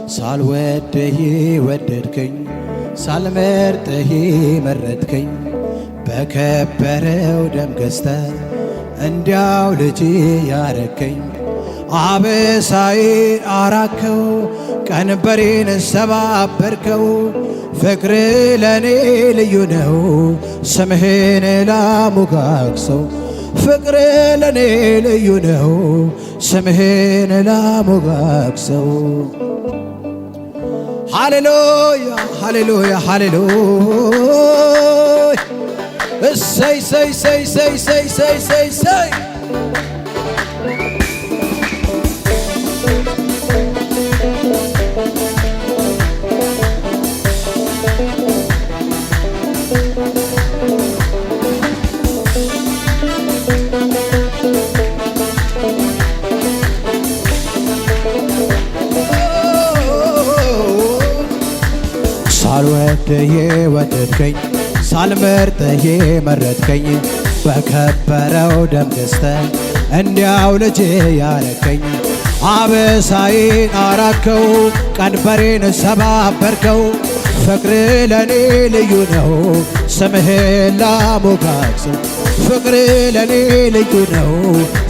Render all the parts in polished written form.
ሳልወድህ ወደድከኝ ሳልመርጥህ መረጥከኝ በከበረው ደም ገዝተህ እንዲያው ልጅ ያረከኝ አበሳዬን አራከው ቀንበሬን ሰባበርከው ፍቅር ለኔ ልዩ ነው ስምህን ላሞጋግሰው ፍቅር ለኔ ልዩ ነው ስምህን ላሞጋግሰው ሃሌሉያ ሃሌሉያ ሃሌሉያ እሰይ ሰይ ሰይ ሰይ ሰይ ሰይ ሰይ ሰይ ሳልወድህ ወደድከኝ ሳልመርጥህ መረጥከኝ በከበረው ደም ገዝተህ እንዲያው ልጅ ያረከኝ አበሳዬን አራከው ቀንበሬን ሰባበርከው ፍቅር ለኔ ልዩ ነው ስምህን ላሞጋግሰው ፍቅር ለኔ ልዩ ነው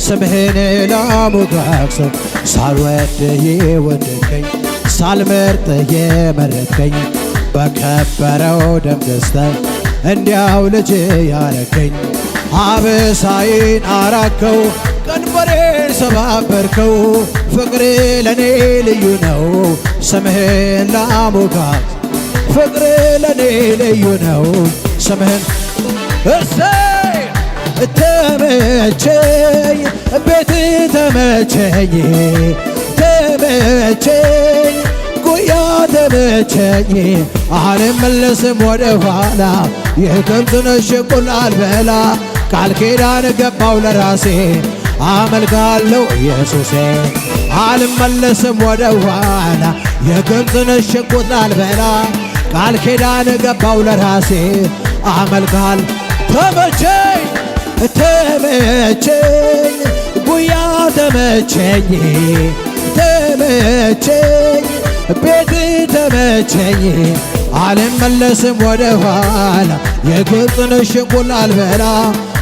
ስምህን ላሞጋግሰው ሳልወድህ ወደድከኝ ሳልመርጥህ መረጥከኝ በከበረው ደም ገዝተህ እንዲያው ልጅ ያረከኝ አበሳዬን አራከው ቀንበሬን ሰባበርከው ፍቅር ለኔ ልዩ ነው ስምህን ላሞጋግሰው ፍቅር ለኔ ልዩ ነው ስምህን እሰይ ተመቸኝ ቤት ተመቸኝ ተመቸኝ ጉያ ተመቸኝ አልመለስም ወደ ኋላ የግብፅን ሽንቁን አልበላ ቃል ኪዳን ገባው ለራሴ አመልካለሁ ኢየሱሴ አልመለስም ወደ ኋላ የግብፅን ሽንቁን አልበላ ቃል ኪዳን ገባው ለራሴ አመልካለሁ ተመቸኝ ተመቸኝ ጉያ ተመቸኝ ተመቸኝ ቤት ተመቸኝ አልመለስም ወደ ኋላ የግብፅን ሽንቁን አልበላ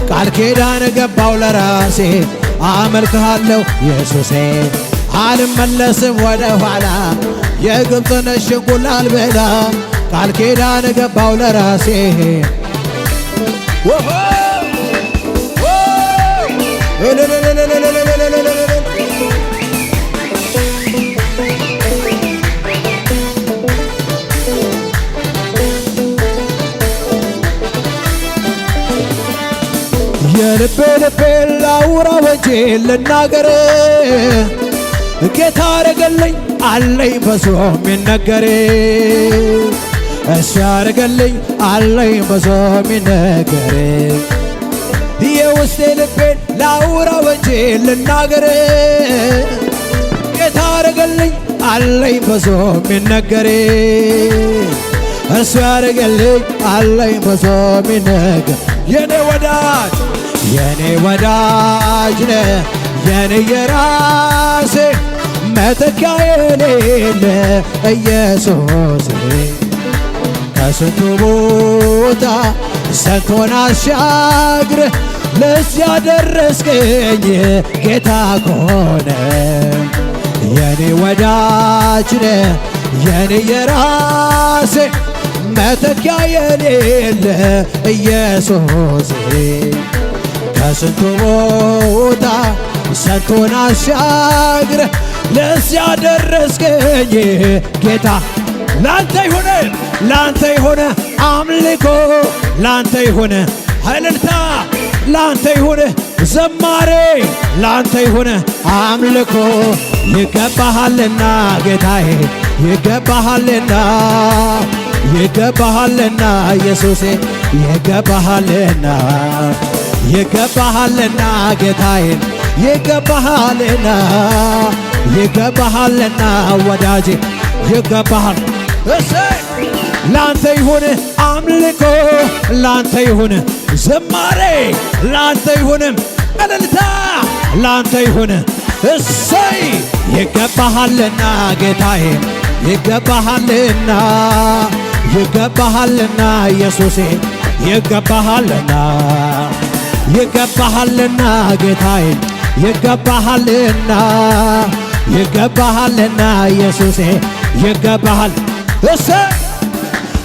ቃል ኪዳን ገባው ለራሴ አመልክሃለሁ ኢየሱሴ አልመለስም ወደ ኋላ የግብፅን ሽንቁን አልበላ ቃል ኪዳን ገባው ለራሴ የልቤ ላውራ ወጄ ልናገር ጌታ አረገልኝ አለኝ በዞ ሚነገር እሱ ያረገልኝ አለኝ በዞ ሚነገር የውስጤ ልቤን ላውራ ወጄ ልናገር ጌታ አረገልኝ አለኝ በዞ ሚነገር እሱ ያረገልኝ አለኝ በዞ ሚነገር የኔ ወዳጅ ነህ የኔ የራሴ መተኪያ የሌለ ኢየሱስ ከስንቱ ቦታ ስንቱን አሻግረህ ለዚህ ያደረስከኝ ጌታ ከሆነ የኔ ወዳጅ ነህ የኔ የራሴ መተኪያ የሌለ ኢየሱስ ከስንቱ ቦታ ስንቱን አሻግረህ ለዚህ ያደረስከኝ ጌታ ላንተ ይሁን አምልኮ ላንተ ይሁን እልልታ ላንተ ይሁን ዘማሬ ላንተ ይሁን አምልኮ ይገባሃልና ጌታዬ ይገባሃልና ኢየሱሴ ይገባሃልና ጌታዬ ይገባሃልና ወዳጄ ይገባሃል እሰይ ላንተ ይሁን አምልኮ ላንተ ይሁን ዝማሬ ላንተ ይሁን እልልታ ላንተ ይሁን እሰይ ይገባሃልና ጌታዬ ይገባሃልና ይገባሃልና ኢየሱሴ ይገባሃልና ይገባሃልና ጌታዬ ይገባሃልና ይገባሃልና ኢየሱሴ ይገባሃል።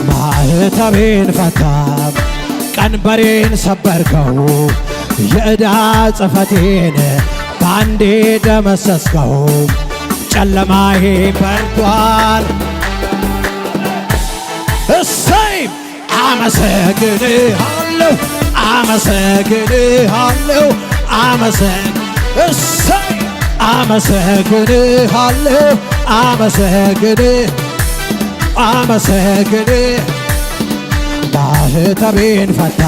ማኅተቤን ፈታ ቀንበሬን ሰበርከው የዕዳ ጽሕፈቴን ባንዴ ደመሰስከው ጨለማዬ በርቷል። እሰይ አመሰግንሃለሁ አመሰግንሃለሁ እሰይ አመሰግንሃለሁ አመሰግን ማኅተቤን ፈታ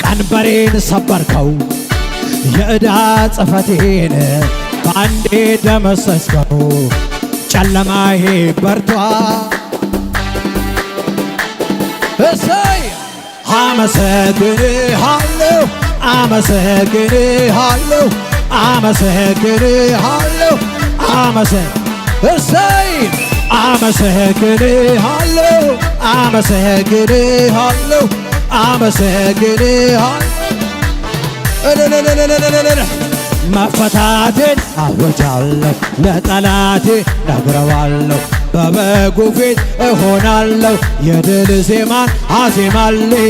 ቀንበሬን ሰበርከው የዕዳ ጽሕፈቴን በአንዴ ደመሰስከው ጨለማዬ በርቷል። እሰይ አመሰግንሃለሁ አመሰግንሃለሁ እሰይ አመሰግንሃለሁ መፈታቴን አወጃለሁ ለጠላቴ ነግረዋለሁ በበጉ ፊት እሆናለሁ የድል ዜማን አዜማለሁ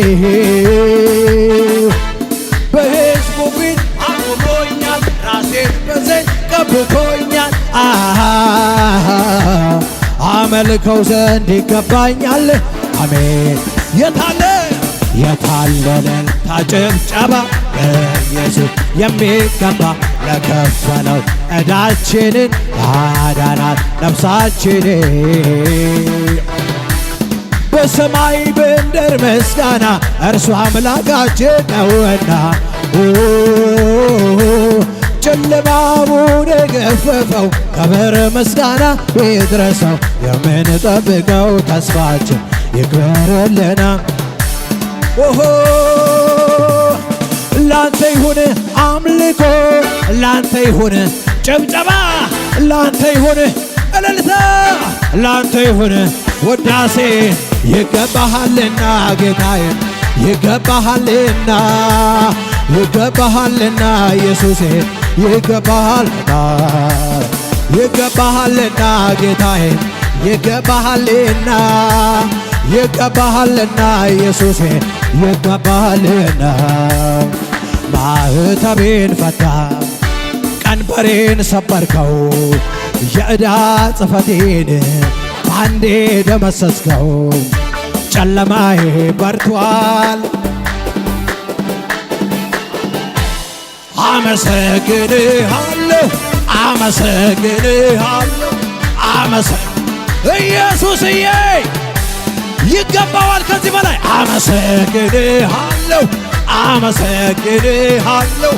በሕዝቡ ፊት አቁሞኛል ራሴን በዘይት ቀብቶኛል አመልከው ዘንድ ይገባኛል። አሜን የታለ ጭብጨባ ለኢየሱስ የሚገባ ለከፈለው ዕዳችንን ያዳናት ነፍሳችንን በሰማይ በምድር ምስጋና እርሱ አምላካችን ነውና ጨለማውን የገፈፈው ክብር ምስጋና ይድረሰው የምንጠብቀው ተስፋችን ይክበርልና ላንተ ይሁን አምልኮ ላንተ ይሁን ጭብጨባ ላንተ ይሁን እልልታ ላንተ ይሁን ውዳሴ ይገባሃልና ጌታዬ ይገባሃልና ኢየሱሴ ይገባሃልና ጌታዬ ይገባሃልና ኢየሱሴ ይገባሃልና ማኅተቤን ፈታ ቀንበሬን ሰበርከው የዕዳ ጽሕፈቴን በአንዴ ደመሰስከው ጨለማዬ በርቷል። አመሰግንሃለሁ ኢየሱስዬ ይገባዋል ከዚህ በላይ አመሰግንሃለሁ አመሰግንሃለሁ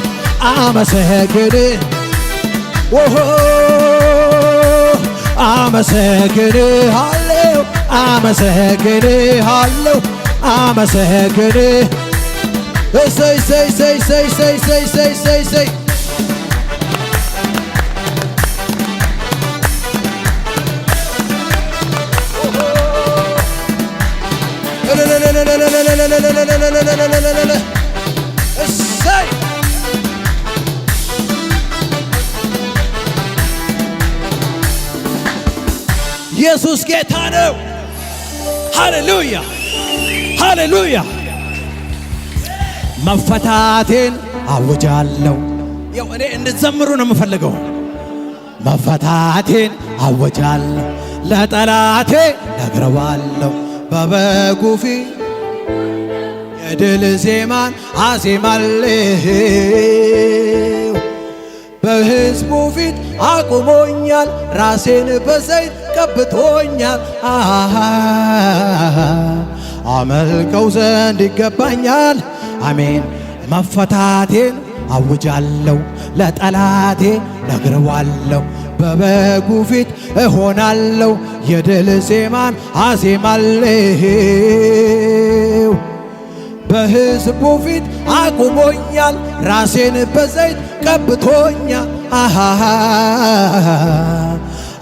እሰይ እሰይ ኢየሱስ ጌታ ነው። ሃሌሉያ ሃሌሉያ። መፈታቴን አውጃለሁ። ያው እኔ እንድትዘምሩ ነው የምፈልገው። መፈታቴን አውጃለሁ ለጠላቴ ነግረዋለሁ በበጉ ፊት የድል ዜማን አዜማለሁ በሕዝቡ ፊት አቁሞኛል ራሴን በዘይት ቀብቶኛል አመልከው ዘንድ ይገባኛል። አሜን መፈታቴን አውጃለሁ ለጠላቴ ነግረዋለሁ በበጉ ፊት እሆናለሁ የድል ዜማን አዜማለሁ በሕዝቡ ፊት አቁሞኛል ራሴን በዘይት ቀብቶኛል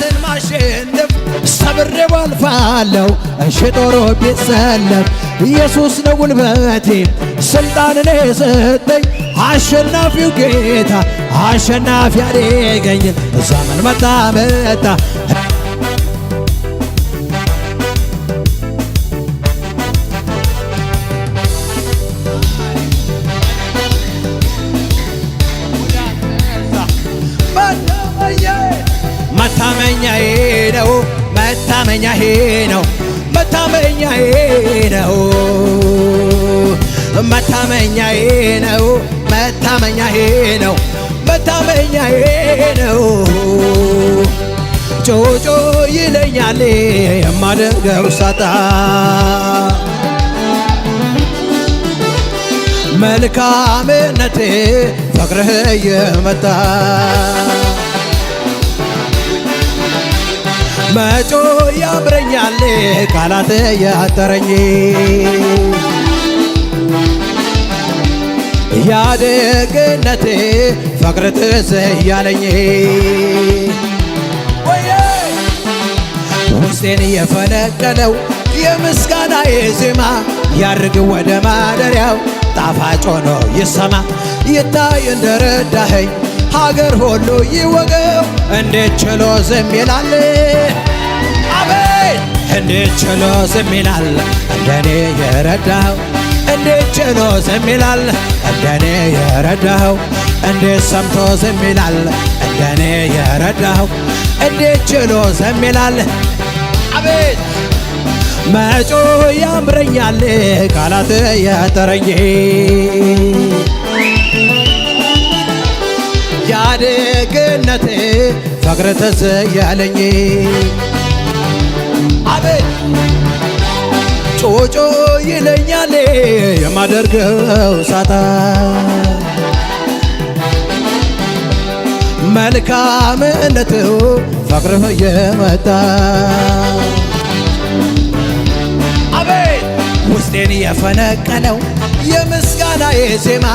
ጠላትን ማሸነፍ ሰብሬው አልፋለሁ እሺ ጦሩ ቢሰለፍ ኢየሱስ ነው ጉልበቴ ስልጣንን የሰጠኝ አሸናፊው ጌታ አሸናፊ ያደረገኝ ዘመን መጣ መጣ መታመኛዬ ነው መታመኛዬ ነው መታመኛዬ ነው መታመኛዬ ነው መታመኛዬ ነው መታመኛዬ ነው ጮጮ ይለኛል የማደርገው ሳጣ መልካምነቴ ፍቅርህ እየመጣ መጮ ያምረኛል ቃላት ያጠረኝ ያደግነቴ ፍቅር ትዝ ያለኝ ውስጤን የፈነቀለው የምስጋናዬ ዜማ ያርግ ወደ ማደሪያው ጣፋጭ ሆኖ ይሰማ ይታይ እንደረዳኸኝ ሀገር ሁሉ ይወቀው እንዴት ችሎ ዝም ይላል አቤት እንዴት ችሎ ዝም ይላል እንደኔ የረዳኸው እንዴት ችሎ ዝም ይላል እንደኔ የረዳኸው እንዴት ሰምቶ ዝም ይላል እንደኔ የረዳኸው እንዴት ችሎ ዝም ይላል አቤት መጮ ያምረኛል ቃላት ያጠረኝ ያደግነቴ ፍቅር ትዝ ያለኝ አቤት ጮጮ ይለኛል የማደርገው ሳጣ መልካምነቱ ፍቅርህ እየመጣ አቤት ውስጤን የፈነቀለው የምስጋናዬ ዜማ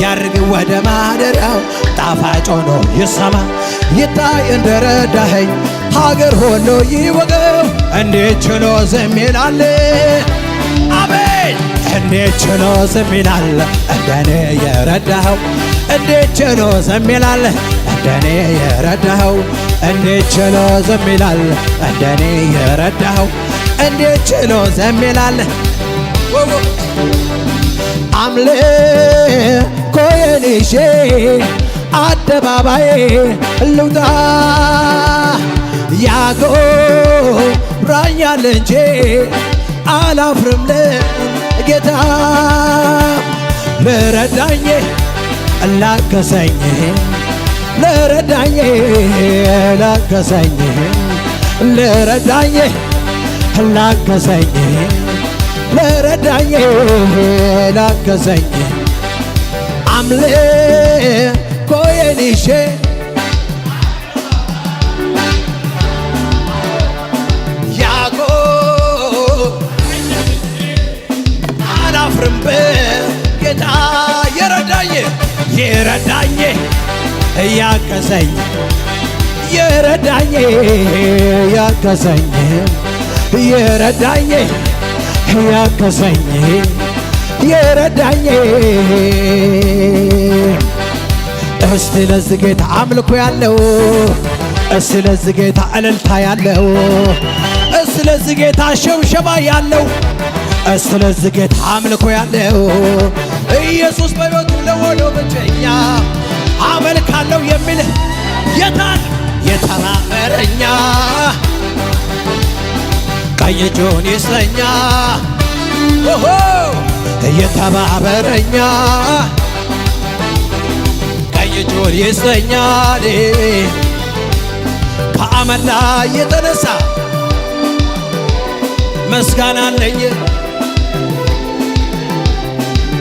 ያርግ ወደ ማደሪያው ጣፋጭ ሆኖ ይሰማ ይታይ እንደረዳኸኝ ሀገር ሁሉ ይወቀው እንዴት ችሎ ዝም ይላል አቤት እንዴት ችሎ ዝም ይላል እንደኔ የረዳኸው እንዴት ችሎ ዝም ይላል እንደኔ የረዳኸው እንዴት ችሎ ዝም ይላል እንደኔ የረዳኸው እንዴት ችሎ ዝም ይላል አምልኮዬን ይዤ አደባባይ ልውጣ ያኮራኛል እንጂ አላፍርም ለጌታ ለረዳኝ ላገሰኝ ለረዳኝ ላገሰኝ ለረዳኝ ላገሰኝ ለረዳኝ ላገሰኝ አምልኮዬን ይዤ አላፍርም በጌታ የረዳኝ የረዳኝ ያገሰኝ የረዳኝ ያገሰኝ የረዳኝ ያገሰኝ የረዳኝ እስቲ ለዚህ ጌታ አምልኮ ያለው እስቲ ለዚህ ጌታ እልልታ ያለው እስቲ ለዚህ ጌታ ሽብሸባ ያለው እስቲ ለዚህ ጌታ አምልኮ ያለው ኢየሱስ በሕይወቱ ለሆነው ብቸኛ አመልካለሁ የሚል የታል የተባበረኛ ቀኝ እጁን ይስጠኛ ኦሆ የተባበረኛ ቀኝ እጁን ይስጠኛል ከአመድ ላይ የተነሳ ምስጋና አለኝ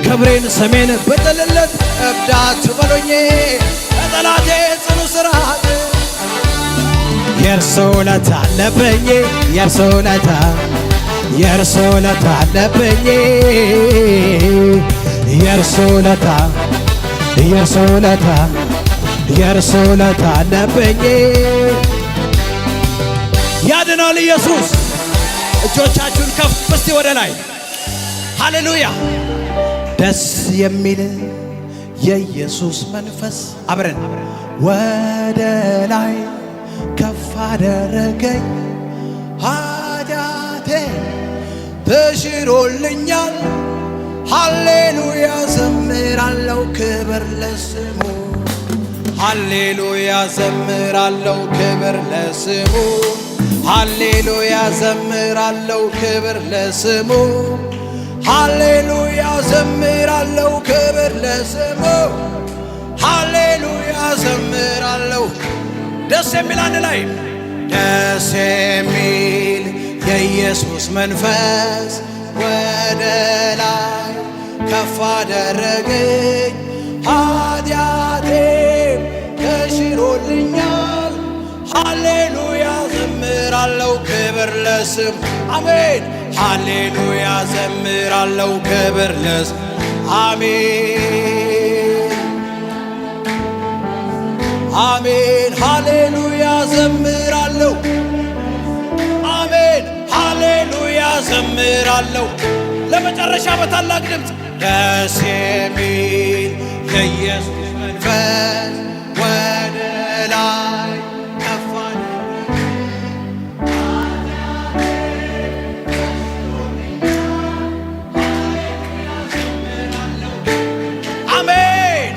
ክብሬን ስሜን ብጥልለት እብዳት በሎኝ በጠላቴ ጽኑ ስራት የእርሱ ውለታ አለብኝ የእርሱ ውለታ የእርሱ ውለታ አለብኝ የእርሱ ውለታ የእርሱ ውለታ የእርሱ ውለታ አለብኝ ያድናል ኢየሱስ። እጆቻችሁን ከፍ እስቲ ወደ ላይ ሃሌሉያ። ደስ የሚል የኢየሱስ መንፈስ አብረን ወደ ላይ ከፍ አደረገኝ ኃጢአቴ ተሽሮልኛል ሃሌሉያ ዘምራለሁ ክብር ለስሙ ሃሌሉያ ዘምራለሁ ክብር ለስሙ ሃሌሉያ ዘምራለሁ ክብር ለስሙ ሃሌሉያ ዘምራለሁ ክብር ለስሙ ሃሌሉያ ዘምራለሁ። ደስ የሚል አንድ ላይ ደስ የሚል የኢየሱስ መንፈስ ወደ ላይ ከፍ አደረገኝ ኃጢአቴ ተሽሮልኛል ሃሌሉያ ዘምራለሁ ክብር ለስሙ አሜን ሃሌሉያ ዘምራለሁ ክብር ለስሙ አሜን አሜን ሃሌሉያ ዘምራለሁ አሜን ሃሌሉያ ዘምራለሁ። ለመጨረሻ በታላቅ ድምፅ ደስ የሚል የኢየሱስ መንፈስ ወደ ላይ ከፍ አሜን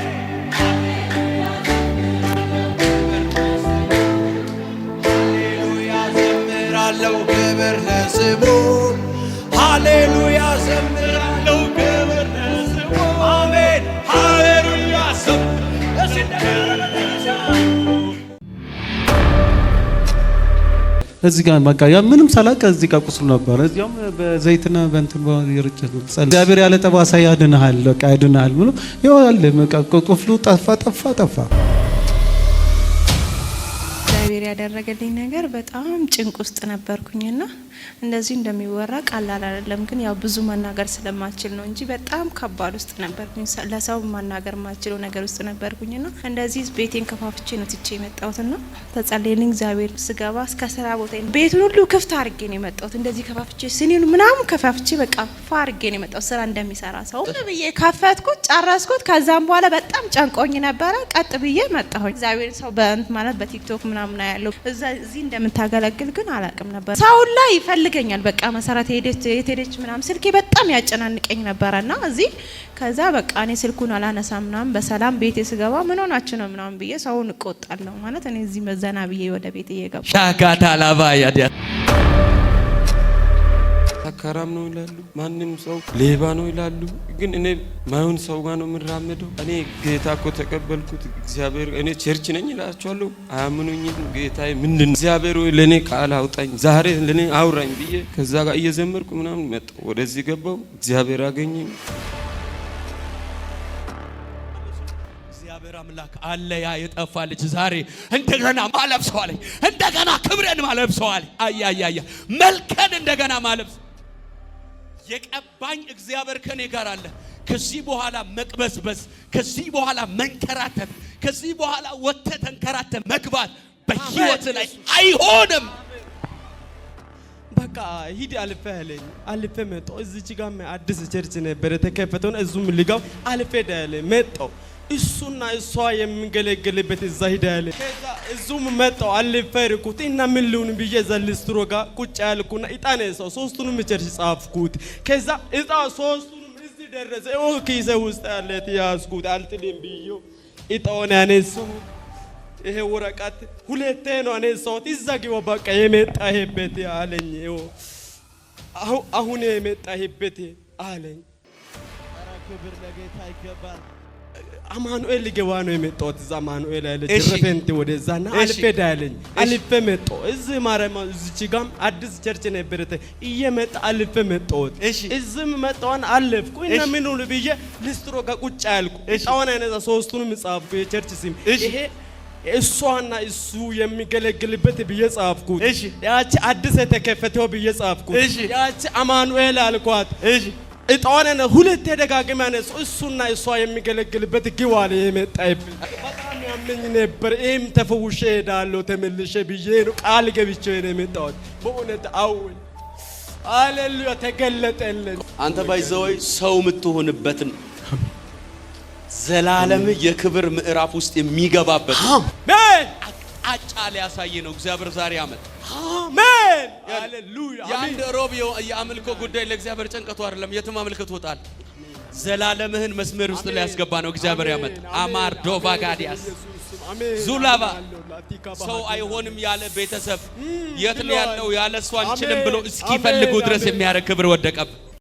ሃሌሉያ ዘምራለሁ ክብር ለስሙ ሃሌሉያ ዘምራለሁ ክብር ለስሙ አሜን ሃሌሉያ እዚህ ጋር በቃ ያ ምንም ሳላውቅ እዚህ ጋር ቁስሉ ነበር። እዚያም በዘይትና በእንትን ይርጨት እግዚአብሔር ያለ ጠባሳ ያድንሃል በቃ ያድንሃል ብሎ ይዋል በቃ ቁስሉ ጠፋ። እግዚአብሔር ያደረገልኝ ነገር በጣም ጭንቅ ውስጥ ነበርኩኝና እንደዚህ እንደሚወራ ቀላል አይደለም። ግን ያው ብዙ መናገር ስለማልችል ነው እንጂ በጣም ከባድ ውስጥ ነበርኩኝ። ለሰው መናገር ማልችለው ነገር ውስጥ ነበርኩኝና እንደዚህ ቤቴን ከፋፍቼ ነው ትቼ የመጣሁትና ተጸልየልኝ እግዚአብሔር ስገባ እስከ ስራ ቦታ ቤቱን ሁሉ ክፍት አድርጌ ነው የመጣሁት። እንደዚህ ከፋፍቼ ስኒኑ ምናምን ከፋፍቼ በቃ ፋ አድርጌ ነው የመጣሁት ስራ እንደሚሰራ ሰው ብዬ ከፈትኩት ጨረስኩት። ከዛም በኋላ በጣም ጨንቆኝ ነበረ። ቀጥ ብዬ መጣሁኝ። እግዚአብሔር ሰው በእንት ማለት በቲክቶክ ምናምን ያለው እዚህ እንደምታገለግል ግን አላውቅም ነበር። ሰው ላይ ይፈልገኛል በቃ መሰረት ሄደች ምናምን ስልኬ በጣም ያጨናንቀኝ ነበርና እዚህ ከዛ በቃ እኔ ስልኩን አላነሳም ምናምን በሰላም ቤቴ ስገባ ምን ሆናችሁ ነው ምናምን ብዬ ሰውን እቆጣለሁ ማለት እኔ እዚህ መዘና ብዬ ወደ ቤቴ እየገባሁ ሻካታ ላባ ያዲያ ሰካራም ነው ይላሉ፣ ማንም ሰው ሌባ ነው ይላሉ። ግን እኔ ማይሆን ሰው ጋር ነው የምራመደው። እኔ ጌታ እኮ ተቀበልኩት እግዚአብሔር እኔ ቸርች ነኝ እላቸዋለሁ፣ አያምኑኝም። ጌታዬ ምንድን እግዚአብሔር ወይ ለኔ ቃል አውጣኝ ዛሬ ለኔ አውራኝ ብዬ ከዛ ጋር እየዘመርኩ ምናምን መጣሁ። ወደዚህ ገባሁ፣ እግዚአብሔር አገኘኝ። እግዚአብሔር አምላክ አለ። ያ የጠፋ ልጅ ዛሬ እንደገና ማለብሰው አለኝ፣ እንደገና ክብረን ማለብሰው አለኝ። አያያያ መልከን እንደገና ማለብሰው የቀባኝ እግዚአብሔር ከኔ ጋር አለ። ከዚህ በኋላ መቅበዝበዝ፣ ከዚህ በኋላ መንከራተት፣ ከዚህ በኋላ ወጥተህ ተንከራተህ መግባት በህይወት ላይ አይሆንም። በቃ ሂድ አልፈ ያለኝ አልፈ መጣሁ። እዚች ጋር አዲስ ቸርች ነበር የተከፈተው። እዙም ልጋው አልፈ ዳለ መጣሁ። እሱና እሷ የሚገለገልበት እዛ ሂዳለ። ከዛ እዙም መጣሁ አልፈርኩት እና ምን ልሁን ብዬ ዘልስትሮ ጋር ቁጭ ያልኩና እጣን ሰው ሶስቱንም ቸርች ጻፍኩት። ከዛ እጣ ሶስቱንም እዚህ ደረሰ። ኪሴ ውስጥ ያለ ያዝኩት አልጥልም ብዬ እጣውን ያነሳሁ። ይሄ ወረቀት ሁለቴ ነው ያነሳሁት። እዛ ግባ በቃ የመጣህበት አለኝ። አሁን የመጣህበት አለኝ። ኧረ ክብር ለጌታ ይገባል። አማኑኤል ሊገባ ነው የመጣሁት። እዛ አማኑኤል ያለ ጅረፈንት ወደዛና አልፌ ዳለኝ። አልፌ መጣሁ። እዚህ ማረማ እዚች ጋም አዲስ ቸርች ነበረተ እየመጣ አልፌ መጣሁት። እዚህም መጣሁን አለፍኩ እና ምን ሁሉ ብዬ ልስትሮ ጋር ቁጭ ያልኩ እጣውን አይነዛ ሶስቱንም ጻፍኩ። የቸርች ስም ይሄ እሷና እሱ የሚገለግልበት ብዬ ጻፍኩት። ያቺ አዲስ የተከፈተው ብዬ ጻፍኩት። ያቺ አማኑኤል አልኳት። እጣዋን ሁለት ተደጋግመን እሱና እሷ የሚገለግልበት ግዋል የመጣይብ በጣም ያመኝ ነበር። ይህም ተፈውሼ እሄዳለሁ ተመልሼ ብዬ ነው ቃል ገብቼ ነው የመጣሁት። በእውነት አሁን ሃሌሉያ ተገለጠልን። አንተ ባይዘወይ ሰው የምትሆንበትን ዘላለም የክብር ምዕራፍ ውስጥ የሚገባበት አሜን አቅጣጫ ሊያሳይ ነው እግዚአብሔር ዛሬ አመጣ። አሜን ሃሌሉያ። የአንድ ሮብ የአምልኮ ጉዳይ ለእግዚአብሔር ጭንቀቱ አይደለም። የትም አምልክቶታል። ዘላለምህን መስመር ውስጥ ሊያስገባ ነው እግዚአብሔር ያመጣ። አማር ዶቫጋዲያስ ዙላባ ሰው አይሆንም ያለ ቤተሰብ የት ነው ያለው ያለ እሱ አንችልም ብሎ እስኪፈልጉ ድረስ የሚያረግ ክብር ወደቀብ